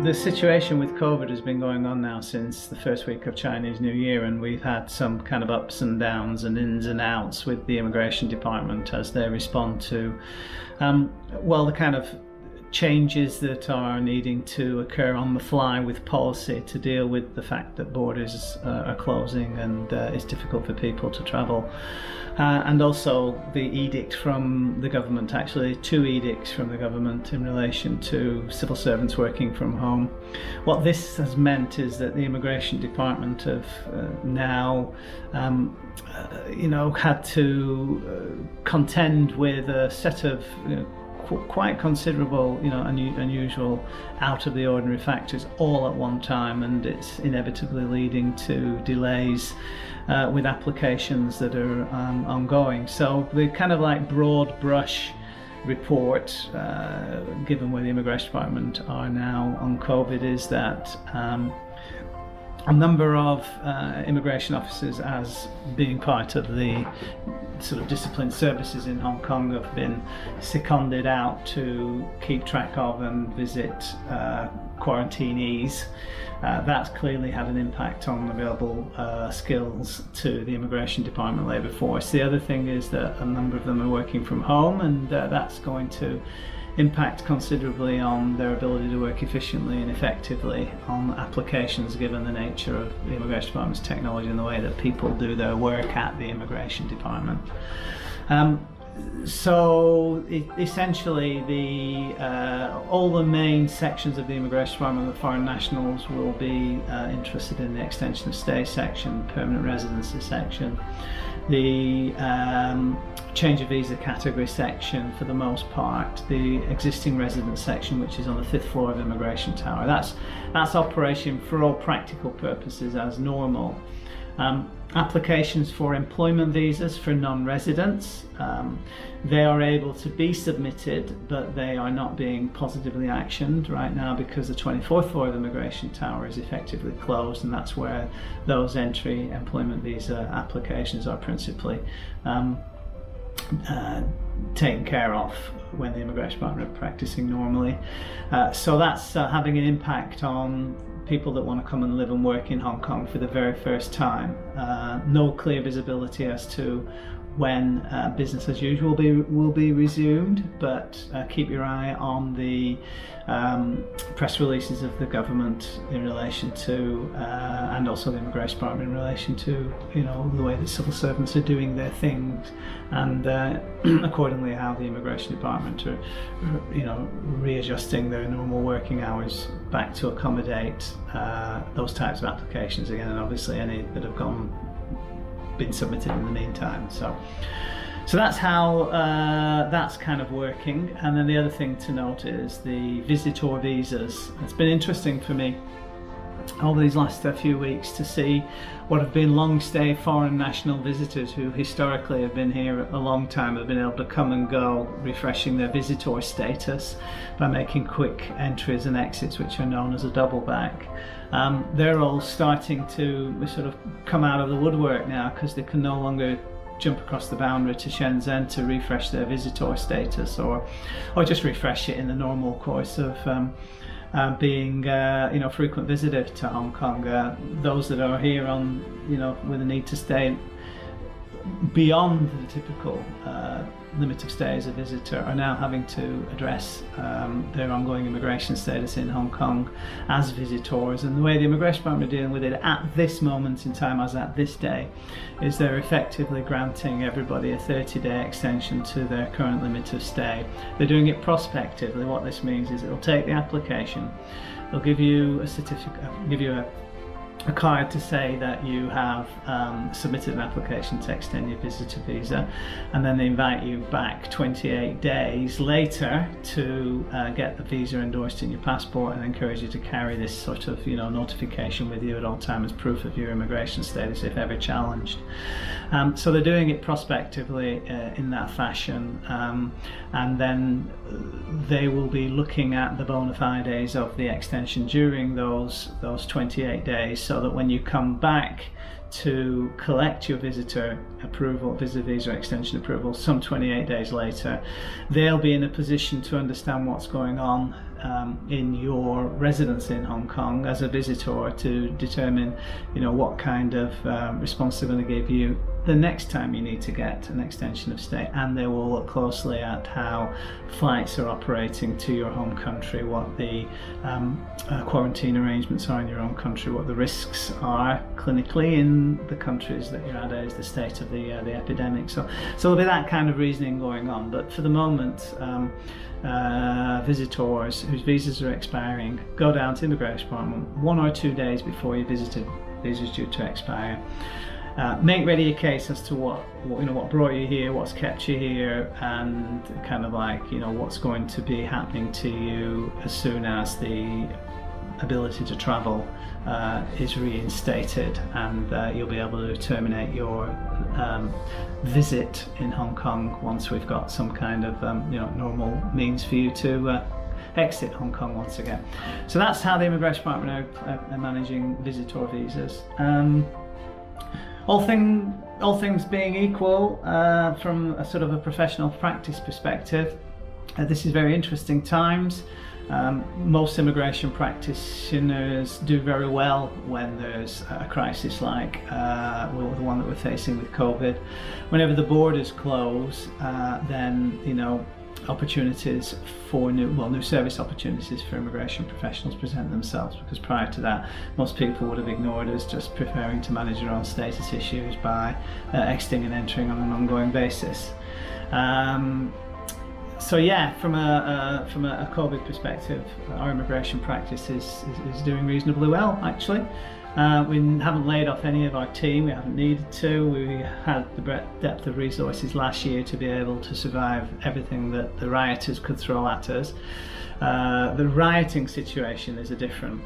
The situation with COVID has been going on now since the first week of Chinese New Year, and we've had some kind of ups and downs and ins and outs with the immigration department as they respond to the kind of changes that are needing to occur on the fly with policy to deal with the fact that borders are closing and it's difficult for people to travel. And also the edict from the government, actually 2 edicts from the government in relation to civil servants working from home. What this has meant is that the immigration department have now had to contend with a set of quite considerable, unusual, out of the ordinary factors all at one time, and it's inevitably leading to delays with applications that are ongoing. So the kind of like broad brush report given where the immigration department are now on COVID is that a number of immigration officers, as being part of the sort of disciplined services in Hong Kong, have been seconded out to keep track of and visit quarantinees. That's clearly had an impact on available skills to the immigration department labour force. The other thing is that a number of them are working from home, and that's going to impact considerably on their ability to work efficiently and effectively on applications, given the nature of the immigration department's technology and the way that people do their work at the immigration department. Essentially, all the main sections of the immigration department, the foreign nationals, will be interested in the extension of stay section, permanent residency section, the change of visa category section for the most part, the existing residence section, which is on the 5th floor of the immigration tower. That's operation for all practical purposes as normal. Applications for employment visas for non-residents, they are able to be submitted, but they are not being positively actioned right now because the 24th floor of the immigration tower is effectively closed, and that's where those entry employment visa applications are principally taken care of when the immigration department are practicing normally. So that's having an impact on people that want to come and live and work in Hong Kong for the very first time. No clear visibility as to when business as usual will be resumed, but keep your eye on the press releases of the government in relation to, and also the immigration department in relation to, the way that civil servants are doing their things, and accordingly how the immigration department are, readjusting their normal working hours back to accommodate those types of applications again, and obviously any that have been submitted in the meantime. So that's how that's kind of working. And then the other thing to note is the visitor visas. It's been interesting for me over these last few weeks to see what have been long stay foreign national visitors who historically have been here a long time, have been able to come and go, refreshing their visitor status by making quick entries and exits, which are known as a double back. They're all starting to sort of come out of the woodwork now because they can no longer jump across the boundary to Shenzhen to refresh their visitor status, or just refresh it in the normal course of being frequent visitor to Hong Kong. Those that are here on with a need to stay beyond the typical limit of stay as a visitor are now having to address their ongoing immigration status in Hong Kong as visitors. And the way the immigration department are dealing with it at this moment in time, as at this day, is they're effectively granting everybody a 30-day extension to their current limit of stay. They're doing it prospectively. What this means is it'll take the application, they'll give you a certificate, give you a card to say that you have submitted an application to extend your visitor visa, and then they invite you back 28 days later to get the visa endorsed in your passport, and encourage you to carry this sort of notification with you at all times as proof of your immigration status if ever challenged. So they're doing it prospectively in that fashion, and then they will be looking at the bona fides of the extension during those 28 days, so that when you come back to collect your visitor visa extension approval some 28 days later, they'll be in a position to understand what's going on in your residence in Hong Kong as a visitor to determine, what kind of response they're going to give you the next time you need to get an extension of stay, and they will look closely at how flights are operating to your home country, what the quarantine arrangements are in your own country, what the risks are clinically in the countries that you're at, is the state of the epidemic. So there'll be that kind of reasoning going on. But for the moment, visitors whose visas are expiring go down to the immigration department 1 or 2 days before your visa's due to expire. Make ready a case as to what brought you here, what's kept you here, and kind of what's going to be happening to you as soon as the ability to travel is reinstated, and you'll be able to terminate your visit in Hong Kong once we've got some kind of normal means for you to exit Hong Kong once again. So that's how the Immigration Department are managing visitor visas. All things being equal, from a sort of a professional practice perspective, this is very interesting times. Most immigration practitioners do very well when there's a crisis like the one that we're facing with COVID. Whenever the borders close, then opportunities for new service opportunities for immigration professionals present themselves, because prior to that most people would have ignored us, just preferring to manage their own status issues by exiting and entering on an ongoing basis. So yeah, from a COVID perspective, our immigration practice is doing reasonably well, actually. We haven't laid off any of our team, we haven't needed to. We had the depth of resources last year to be able to survive everything that the rioters could throw at us. The rioting situation is a different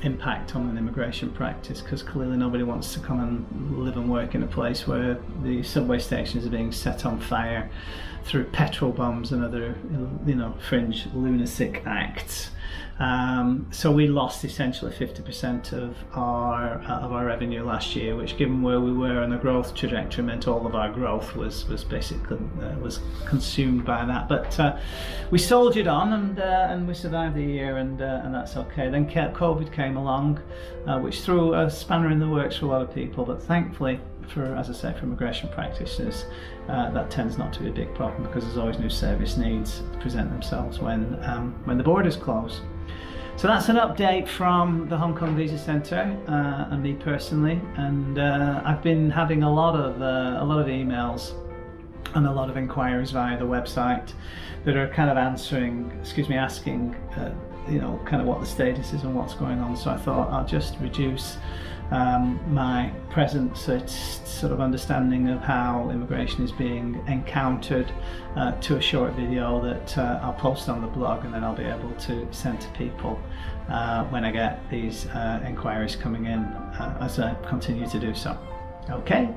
impact on an immigration practice, because clearly nobody wants to come and live and work in a place where the subway stations are being set on fire through petrol bombs and other fringe lunatic acts. So we lost essentially 50% of our revenue last year, which, given where we were on the growth trajectory, meant all of our growth was basically was consumed by that. But we soldiered on, and we survived the year, and that's okay. Then COVID came along, which threw a spanner in the works for a lot of people. But thankfully, for immigration practitioners, that tends not to be a big problem, because there's always new service needs present themselves when the borders close. So that's an update from the Hong Kong Visa Centre and me personally, and I've been having a lot of emails and a lot of inquiries via the website that are kind of asking kind of what the status is and what's going on. So I thought I'll just reduce my present sort of understanding of how immigration is being encountered to a short video that I'll post on the blog, and then I'll be able to send to people when I get these inquiries coming in as I continue to do so. Okay.